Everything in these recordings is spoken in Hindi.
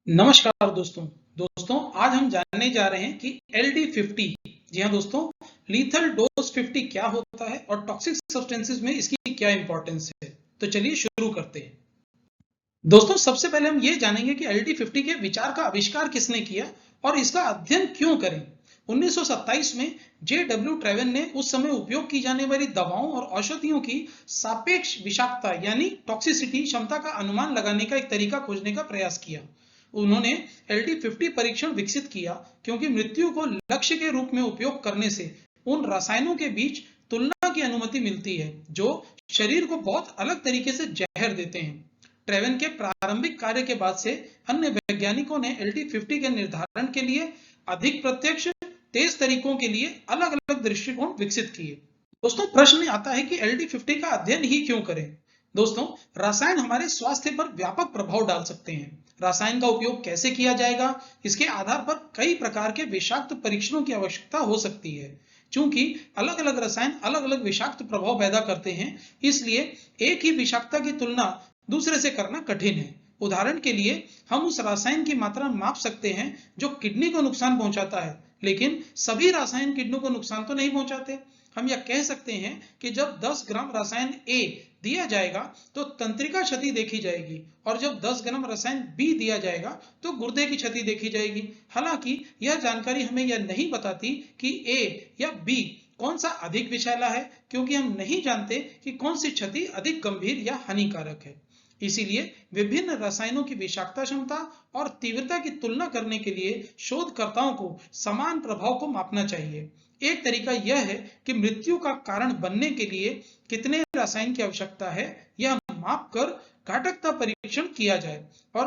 नमस्कार दोस्तों आज हम जानने जा रहे हैं कि LD50 जी हाँ दोस्तों लीथल डोज 50 क्या होता है और टॉक्सिक सब्सटेंसेस में इसकी क्या इंपॉर्टेंस है। तो चलिए शुरू करते हैं। दोस्तों सबसे पहले हम ये जानेंगे कि LD50 के विचार का आविष्कार किसने किया और इसका अध्ययन क्यों करें। 1927 में J.W. ट्रेवन ने उस समय उपयोग की जाने वाली दवाओं और औषधियों की सापेक्ष विषाक्तता यानी टॉक्सिसिटी क्षमता का अनुमान लगाने का एक तरीका खोजने का प्रयास किया। उन्होंने LD50 परीक्षण विकसित किया क्योंकि मृत्यु को लक्ष्य के रूप में उपयोग करने से उन रसायनों के बीच तुलना की अनुमति मिलती है जो शरीर को बहुत अलग तरीके से जहर देते हैं। ट्रेवन के प्रारंभिक कार्य के बाद से अन्य वैज्ञानिकों ने LD50 के निर्धारण के लिए अधिक प्रत्यक्ष तेज तरीकों के लिए अलग अलग दृष्टिकोण विकसित किए। दोस्तों प्रश्न आता है कि LD50 का अध्ययन ही क्यों करें। दोस्तों रसायन हमारे स्वास्थ्य पर व्यापक प्रभाव डाल सकते हैं। रसायन का उपयोग कैसे किया जाएगा इसके आधार पर कई प्रकार के विषाक्त परीक्षणों की आवश्यकता हो सकती है। चूंकि अलग अलग रसायन अलग अलग विषाक्त प्रभाव पैदा करते हैं, इसलिए एक ही विषाक्तता की तुलना दूसरे से करना कठिन है। उदाहरण के लिए हम उस रसायन की मात्रा माप सकते हैं जो किडनी को नुकसान पहुंचाता है, लेकिन सभी रसायन किडनी को नुकसान तो नहीं पहुंचाते। हम यह कह सकते हैं कि जब 10 ग्राम रसायन A दिया जाएगा तो तंत्रिका क्षति देखी जाएगी और जब 10 ग्राम रसायन B दिया जाएगा तो गुर्दे की क्षति देखी जाएगी। हालांकि यह जानकारी हमें यह नहीं बताती कि A या B कौन सा अधिक विषैला है, क्योंकि हम नहीं जानते कि कौन सी क्षति अधिक गंभीर या हानिकारक है। इसीलिए विभिन्न रसायनों की विषाक्तता क्षमता और तीव्रता की तुलना करने के लिए शोधकर्ताओं को समान प्रभाव को मापना चाहिए। एक तरीका यह है कि मृत्यु का कारण बनने के लिए कितने रसायन की आवश्यकता है यह माप कर घातकता परीक्षण किया जाए और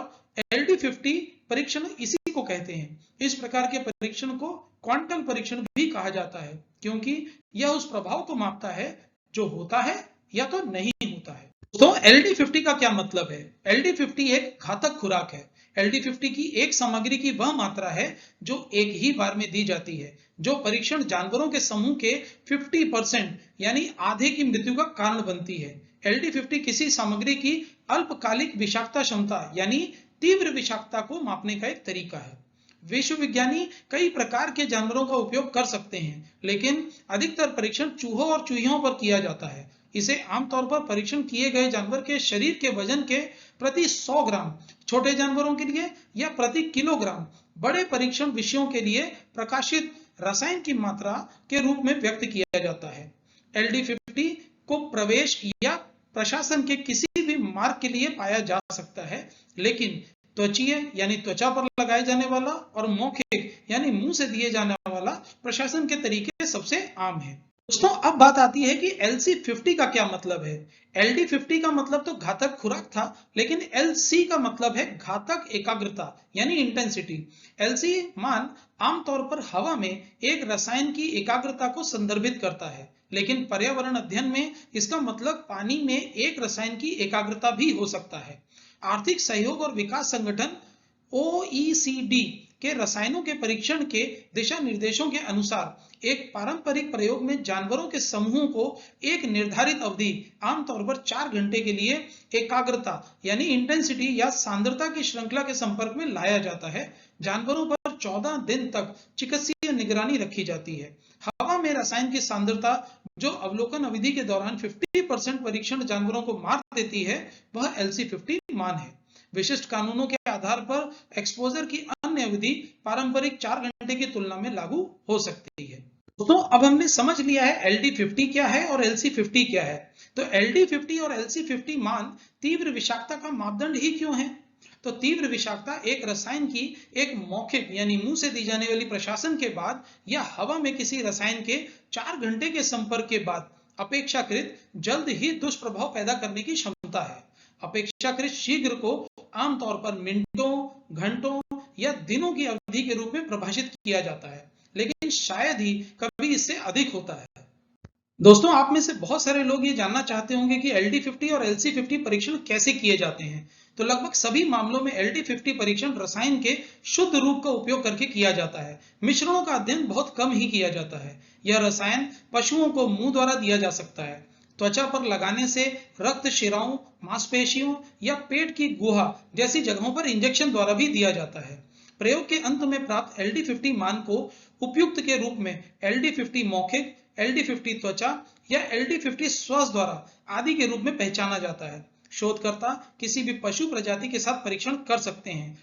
LD50 परीक्षण इसी को कहते हैं। इस प्रकार के परीक्षण को क्वांटम परीक्षण भी कहा जाता है, क्योंकि यह उस प्रभाव को मापता है जो होता है या तो नहीं होता है। तो LD50 का क्या मतलब है। LD50 एक घातक खुराक है। LD50 की एक सामग्री की वह मात्रा है जो एक ही बार में दी जाती है, जो परीक्षण जानवरों के समूह के 50% यानी आधे की मृत्यु का कारण बनती है। LD50 किसी सामग्री की अल्पकालिक विषाक्तता क्षमता यानी तीव्र विषाक्तता को मापने का एक तरीका है। विश्वविज्ञानी कई प्रकार के जानवरों का उपयोग कर सकते हैं, लेकिन अधिकतर परीक्षण चूहों और चूहियों पर किया जाता है। इसे आमतौर पर परीक्षण किए गए जानवर के शरीर के वजन के प्रति 100 ग्राम छोटे जानवरों के लिए या प्रति किलोग्राम बड़े परीक्षण विषयों के लिए प्रकाशित रसायन की मात्रा के रूप में व्यक्त किया जाता है। LD50 को प्रवेश या प्रशासन के किसी भी मार्ग के लिए पाया जा सकता है, लेकिन त्वचीय यानी त्वचा पर लगाए जाने वाला और मौखिक यानी मुंह से दिए जाने वाला प्रशासन के तरीके सबसे आम है। दोस्तों अब बात आती है कि LC50 का क्या मतलब है। LD50 का मतलब तो घातक खुराक था, लेकिन LC का मतलब है घातक एकाग्रता यानी इंटेंसिटी। LC मान आमतौर पर हवा में एक रसायन की एकाग्रता को संदर्भित करता है, लेकिन पर्यावरण अध्ययन में इसका मतलब पानी में एक रसायन की एकाग्रता भी हो सकता है। आर्थिक सहयोग और विकास संगठन OECD के रसायनों के परीक्षण के दिशा निर्देशों के अनुसार एक पारंपरिक प्रयोग में जानवरों के समूह को एक निर्धारित अवधि आमतौर पर 4 घंटे के लिए एकाग्रता यानी इंटेंसिटी या सांद्रता की श्रृंखला के संपर्क में लाया जाता है। जानवरों पर 14 दिन तक चिकित्सीय निगरानी रखी जाती है। हवा में रसायन की सांद्रता जो अवलोकन अवधि के दौरान 50% परीक्षण जानवरों को मार देती है, वह LC50 मान है। विशिष्ट कानूनों के आधार पर एक्सपोजर की अन्य अवधि पारंपरिक 4 घंटे की तुलना में लागू हो सकती है। दोस्तों अब हमने समझ लिया है LD50 क्या है और LC50 क्या है। तो LD50 और LC50 मान तीव्र विषाक्तता का मापदंड ही क्यों है। तो तीव्र विषाक्तता एक रसायन की एक मौखिक यानी मुंह से दी जाने वाली प्रशासन के बाद या हवा में किसी रसायन के 4 घंटे के संपर्क के बाद अपेक्षाकृत जल्द ही दुष्प्रभाव पैदा करने की क्षमता है। अपेक्षाकृत शीघ्र को आमतौर पर मिनटों, घंटों या दिनों की अवधि के रूप में परिभाषित किया जाता है, लेकिन शायद ही कभी इससे अधिक होता है। दोस्तों आप में से बहुत सारे लोग ये जानना चाहते होंगे कि LD50 और LC50 परीक्षण कैसे किए जाते हैं। तो लगभग सभी मामलों में LD50 परीक्षण रसायन के शुद्ध रूप का उपयोग करके किया जाता है। मिश्रणों का अध्ययन बहुत कम ही किया जाता है। यह रसायन पशुओं को मुंह द्वारा दिया जा सकता है। त्वचा पर लगाने से रक्त शिराओं, मांसपेशियों या पेट की गुहा जैसी जगहों पर इंजेक्शन द्वारा भी दिया जाता है। प्रयोग के अंत में प्राप्त LD50 मान को उपयुक्त के रूप में LD50 मौखिक, LD50 त्वचा या LD50 श्वास द्वारा आदि के रूप में पहचाना जाता है। शोधकर्ता किसी भी पशु प्रजाति के साथ परीक्षण कर सकते हैं,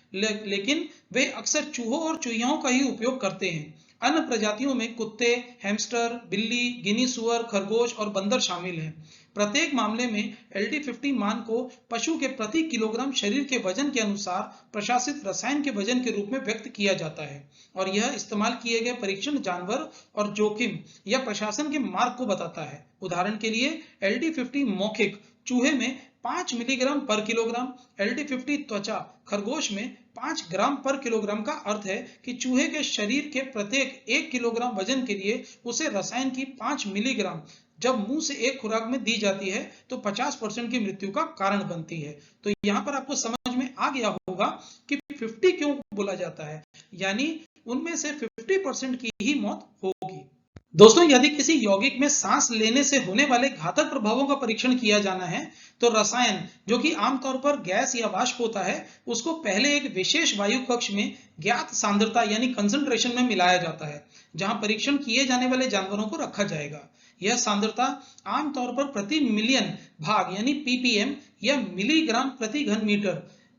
लेकिन वे अक्सर चूहों और चूहियाओं का ही उपयोग करते हैं। अन्य प्रजातियों में कुत्ते, हैमस्टर, बिल्ली, गिनी सुअर, खरगोश और बंदर शामिल हैं। प्रत्येक मामले में LD50 मान को पशु के प्रति किलोग्राम शरीर के वजन के अनुसार प्रशासित रसायन के वजन के रूप में व्यक्त किया जाता है और यह इस्तेमाल किए गए परीक्षण जानवर और जोखिम या प्रशासन के मार्ग को बताता है। उदाहरण के लिए LD50 मौखिक चूहे में 5 मिलीग्राम पर किलोग्राम, LD50 त्वचा खरगोश में 5 ग्राम पर किलोग्राम का अर्थ है कि चूहे के शरीर के प्रत्येक 1 किलोग्राम वजन के लिए उसे रसायन की 5 मिलीग्राम जब मुंह से एक खुराक में दी जाती है तो 50% की मृत्यु का कारण बनती है। तो यहाँ पर आपको समझ में आ गया होगा कि 50 क्यों बोला जाता है, यानी उनमें से 50% की ही मौत होगी। दोस्तों, यदि किसी यौगिक में सांस लेने से होने वाले घातक प्रभावों का परीक्षण किया जाना है तो रसायन, जो कि आमतौर पर गैस या वाष्प होता है, उसको पहले एक विशेष वायु कक्ष में ज्ञात सांद्रता यानी कंसंट्रेशन में मिलाया जाता है, जहां परीक्षण किए जाने वाले जानवरों को रखा जाएगा। यह सांद्रता आमतौर पर प्रति मिलियन भाग यानी ppm या मिलीग्राम प्रति घन मीटर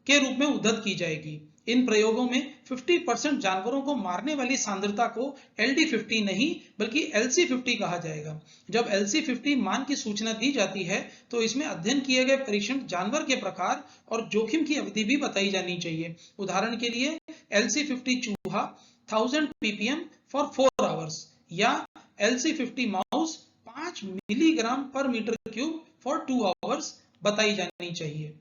के रूप में उद्धृत की जाएगी। इन प्रयोगों में 50% जानवरों को मारने वाली सांद्रता को LD50 नहीं बल्कि LC50 कहा जाएगा। जब LC50 मान की सूचना दी जाती है तो इसमें अध्ययन किए गए परीक्षण जानवर के प्रकार और जोखिम की अवधि भी बताई जानी चाहिए। उदाहरण के लिए LC50 चूहा 1000 ppm फॉर 4 आवर्स या LC50 माउस 5 मिलीग्राम पर मीटर क्यूब फॉर 2 आवर्स बताई जानी चाहिए।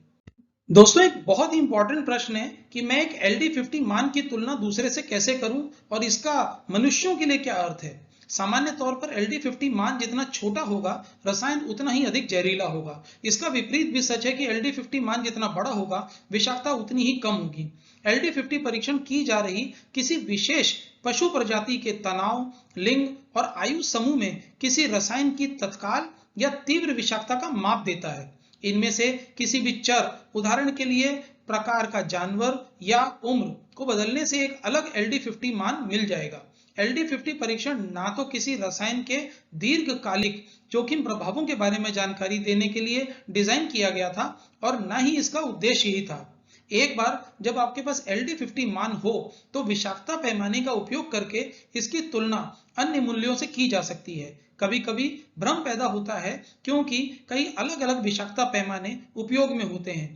दोस्तों, एक बहुत ही इंपॉर्टेंट प्रश्न है कि मैं एक LD50 मान की तुलना दूसरे से कैसे करूं और इसका मनुष्यों के लिए क्या अर्थ है। सामान्य तौर पर LD50 मान जितना छोटा होगा, रसायन उतना ही अधिक जहरीला होगा। इसका विपरीत भी सच है कि LD50 मान जितना बड़ा होगा, विषाक्तता उतनी ही कम होगी। LD50 परीक्षण की जा रही किसी विशेष पशु प्रजाति के तनाव, लिंग और आयु समूह में किसी रसायन की तत्काल या तीव्र विषाक्तता का माप देता है। इनमें से किसी भी चर, उदाहरण के लिए प्रकार का जानवर या उम्र को बदलने से एक अलग LD50 मान मिल जाएगा। LD50 परीक्षण ना तो किसी रसायन के दीर्घकालिक जोखिम प्रभावों के बारे में जानकारी देने के लिए डिजाइन किया गया था और ना ही इसका उद्देश्य ही था। एक बार जब आपके पास LD50 मान हो तो विषाक्तता पैमाने का उपयोग करके इसकी तुलना अन्य मूल्यों से की जा सकती है। कभी कभी भ्रम पैदा होता है क्योंकि कई अलग अलग विषाक्तता पैमाने उपयोग में होते हैं।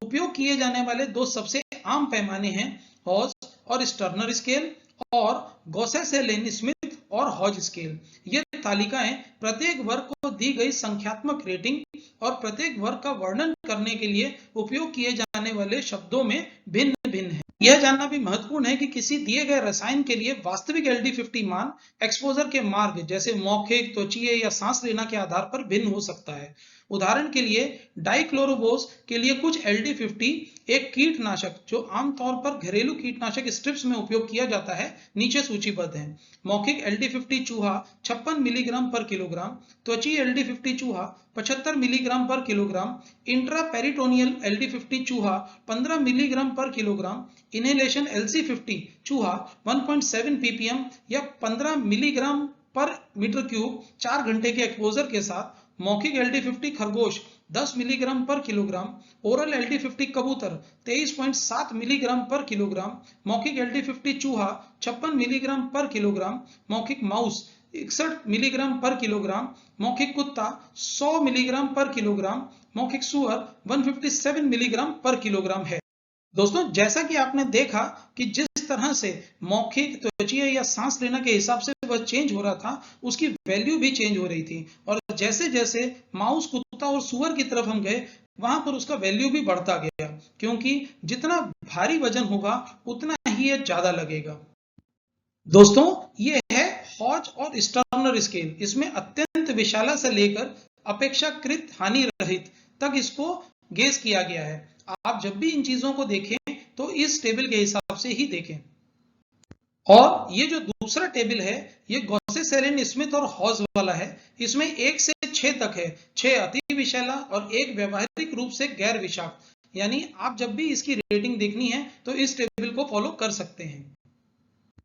उपयोग किए जाने वाले दो सबसे आम पैमाने हैं हॉज और स्टर्नर स्केल और गॉसेस-लेनिन-स्मिथ और हॉज स्केल। ये तालिकाएं प्रत्येक वर्ग को दी गई संख्यात्मक रेटिंग और प्रत्येक वर्ग का वर्णन करने के लिए उपयोग किए जाने वाले शब्दों में भिन्न भिन्न है। यह जानना भी महत्वपूर्ण है कि किसी दिए गए रसायन के लिए वास्तविक LD50 मान एक्सपोजर के मार्ग जैसे मौखिक, त्वचीय या सांस लेना के आधार पर भिन्न हो सकता है। उदाहरण के लिए डाइक्लोरोबोस के लिए कुछ LD50 एक कीटनाशक जो आमतौर पर घरेलू कीटनाशक स्ट्रिप्स में उपयोग किया जाता है नीचे सूचीबद्ध है। मौखिक LD50 चूहा 56 मिलीग्राम पर किलोग्राम, त्वचीय LD50 चूहा 75 मिलीग्राम पर किलोग्राम, इंट्रापेरिटोनियल LD50 चूहा 15 मिलीग्राम पर किलोग्राम, इनहेलेशन LC50 चूहा 1.7 ppm या 15 मिलीग्राम पर मीटर क्यूब 4 घंटे के एक्सपोजर के साथ, मौखिक LD50 खरगोश 10 मिलीग्राम पर किलोग्राम, ओरल LD50 कबूतर 23.7 मिलीग्राम पर किलोग्राम, मौखिक LD50 चूहा 56 मिलीग्राम पर किलोग्राम, मौखिक माउस 61 मिलीग्राम पर किलोग्राम, मौखिक कुत्ता 100 मिलीग्राम पर किलोग्राम, मौखिक सुअर 157 मिलीग्राम पर किलोग्राम है। दोस्तों, जैसा कि आपने देखा कि जिस तरह से मौखिक, त्वचीय या सांस लेना के हिसाब से वह चेंज हो रहा था, उसकी वैल्यू भी चेंज हो रही थी और जैसे जैसे माउस, कुत्ता और सुअर की तरफ हम गए वहां पर उसका वैल्यू भी बढ़ता गया, क्योंकि जितना भारी वजन होगा उतना ही ये ज्यादा लगेगा। दोस्तों, ये है हॉज और स्टर्नर स्केल। इसमें अत्यंत विशाला से लेकर अपेक्षाकृत हानि रहित तक इसको गेज किया गया है। आप जब भी इन चीजों को देखें तो इस टेबल के हिसाब से ही देखें। और ये जो दूसरा टेबल है ये गॉसेस-लेनिन-स्मिथ और हॉज वाला है। इसमें 1 से 6 तक है, 6 अति विषैला और 1 व्यवहारिक रूप से गैर विषाक्त। यानी आप जब भी इसकी रेटिंग देखनी है तो इस टेबल को फॉलो कर सकते हैं।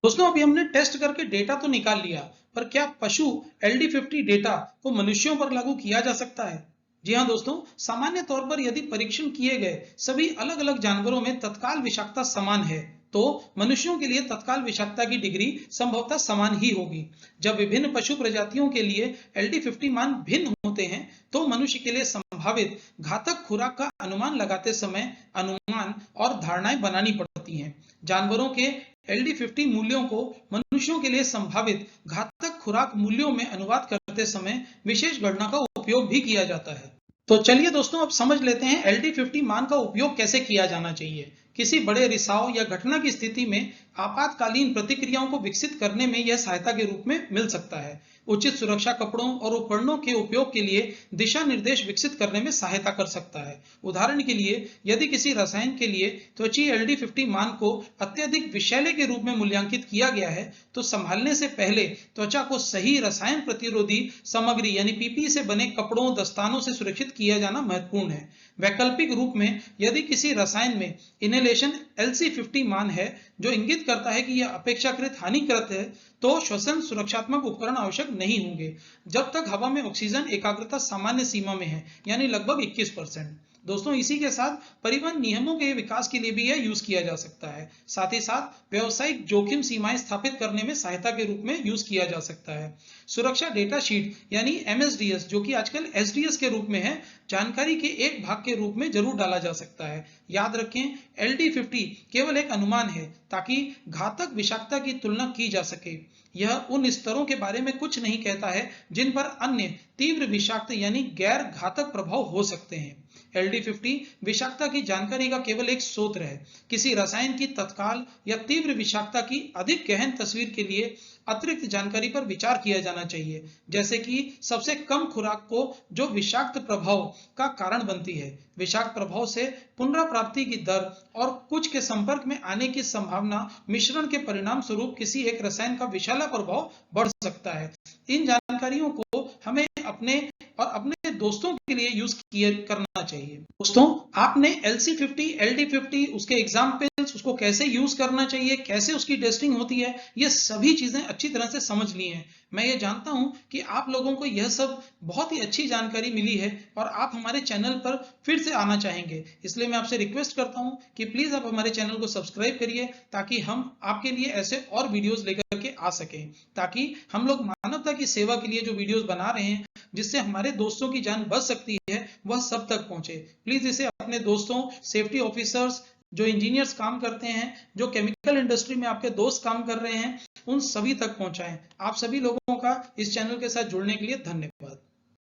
दोस्तों अभी हमने टेस्ट करके डेटा तो निकाल लिया, पर क्या पशु LD50 डेटा को मनुष्यों पर लागू किया जा सकता है? जी हाँ दोस्तों, सामान्य तौर पर यदि परीक्षण किए गए सभी अलग अलग जानवरों में तत्काल विषाक्तता समान है, तो मनुष्यों के लिए तत्काल विषाक्तता की डिग्री संभवतः समान ही होगी। जब विभिन्न पशु प्रजातियों के लिए LD50 मान भिन्न होते हैं, तो मनुष्य के लिए संभावित घातक खुराक का अनुमान लगाते समय अनुमान और धारणाएं बनानी पड़ती हैं। जानवरों के LD50 मूल्यों को मनुष्यों के लिए संभावित घातक खुराक मूल्यों में अनुवाद करते समय विशेष गणना का उपयोग भी किया जाता है। तो चलिए दोस्तों अब समझ लेते हैं LD50 मान का उपयोग कैसे किया जाना चाहिए। किसी बड़े रिसाव या घटना की स्थिति में आपातकालीन प्रतिक्रियाओं को विकसित करने में यह सहायता के रूप में मिल सकता है। उचित सुरक्षा कपड़ों और उपकरणों के उपयोग के लिए दिशा निर्देश विकसित करने में सहायता कर सकता है। उदाहरण के लिए, यदि किसी रसायन के लिए त्वचीय LD50 मान को अत्यधिक विषैले के रूप में मूल्यांकित किया गया है, तो संभालने से पहले त्वचा को सही रसायन प्रतिरोधी सामग्री यानी PP से बने कपड़ों दस्तानों से सुरक्षित किया जाना महत्वपूर्ण है। वैकल्पिक रूप में, यदि किसी रसायन में इनहेलेशन LC50 मान है जो इंगित करता है कि यह अपेक्षाकृत हानिकारक है, तो श्वसन सुरक्षात्मक उपकरण आवश्यक नहीं होंगे जब तक हवा में ऑक्सीजन एकाग्रता सामान्य सीमा में है, यानी लगभग 21%। दोस्तों इसी के साथ परिवहन नियमों के विकास के लिए भी यह यूज किया जा सकता है। साथ ही साथ व्यावसायिक जोखिम सीमाएं स्थापित करने में सहायता के रूप में यूज किया जा सकता है। सुरक्षा डेटा शीट यानी MSDS, जो कि आजकल SDS के रूप में है, जानकारी के एक भाग के रूप में जरूर डाला जा सकता है। याद रखें, LD50 केवल एक अनुमान है ताकि घातक विषाक्तता की तुलना की जा सके। यह उन स्तरों के बारे में कुछ नहीं कहता है जिन पर अन्य तीव्र विषाक्त यानी गैर घातक प्रभाव हो सकते हैं। LD50 विषाक्तता की जानकारी का केवल एक स्रोत है। किसी रसायन की तत्काल या तीव्र विषाक्तता की अधिक गहन तस्वीर के लिए अतिरिक्त जानकारी पर विचार किया जाना चाहिए, जैसे कि सबसे कम खुराक को जो विषाक्त प्रभाव का कारण बनती है, विषाक्त प्रभाव से पुनर्प्राप्ति की दर और कुछ के संपर्क में आने की संभावना मिश्रण के परिणाम स्वरूप किसी एक रसायन का विषैला प्रभाव बढ़ सकता है। इन जानकारियों को हमें अपने दोस्तों के लिए यूज करना चाहिए। दोस्तों आपने LC50, LD50, उसके एग्जाम्पल्स, उसको कैसे यूज करना चाहिए, कैसे उसकी टेस्टिंग होती है, ये सभी चीजें अच्छी तरह से समझ ली हैं। मैं ये जानता हूं कि आप लोगों को यह सब बहुत ही अच्छी जानकारी मिली है और आप हमारे चैनल पर फिर से आना चाहेंगे। इसलिए मैं आपसे रिक्वेस्ट करता हूं कि प्लीज आप हमारे चैनल को सब्सक्राइब करिए, ताकि हम आपके लिए ऐसे और वीडियोस लेकर के आ सकें, ताकि हम लोग मानवता की सेवा के लिए जो वीडियोस बना रहे हैं, जिससे हमारे दोस्तों की जान बच सकती है, वह सब तक पहुंचे। प्लीज इसे अपने दोस्तों, सेफ्टी ऑफिसर्स, जो इंजीनियर्स काम करते हैं, जो केमिकल इंडस्ट्री में आपके दोस्त काम कर रहे हैं, उन सभी तक पहुंचाएं। आप सभी लोगों का इस चैनल के साथ जुड़ने के लिए धन्यवाद।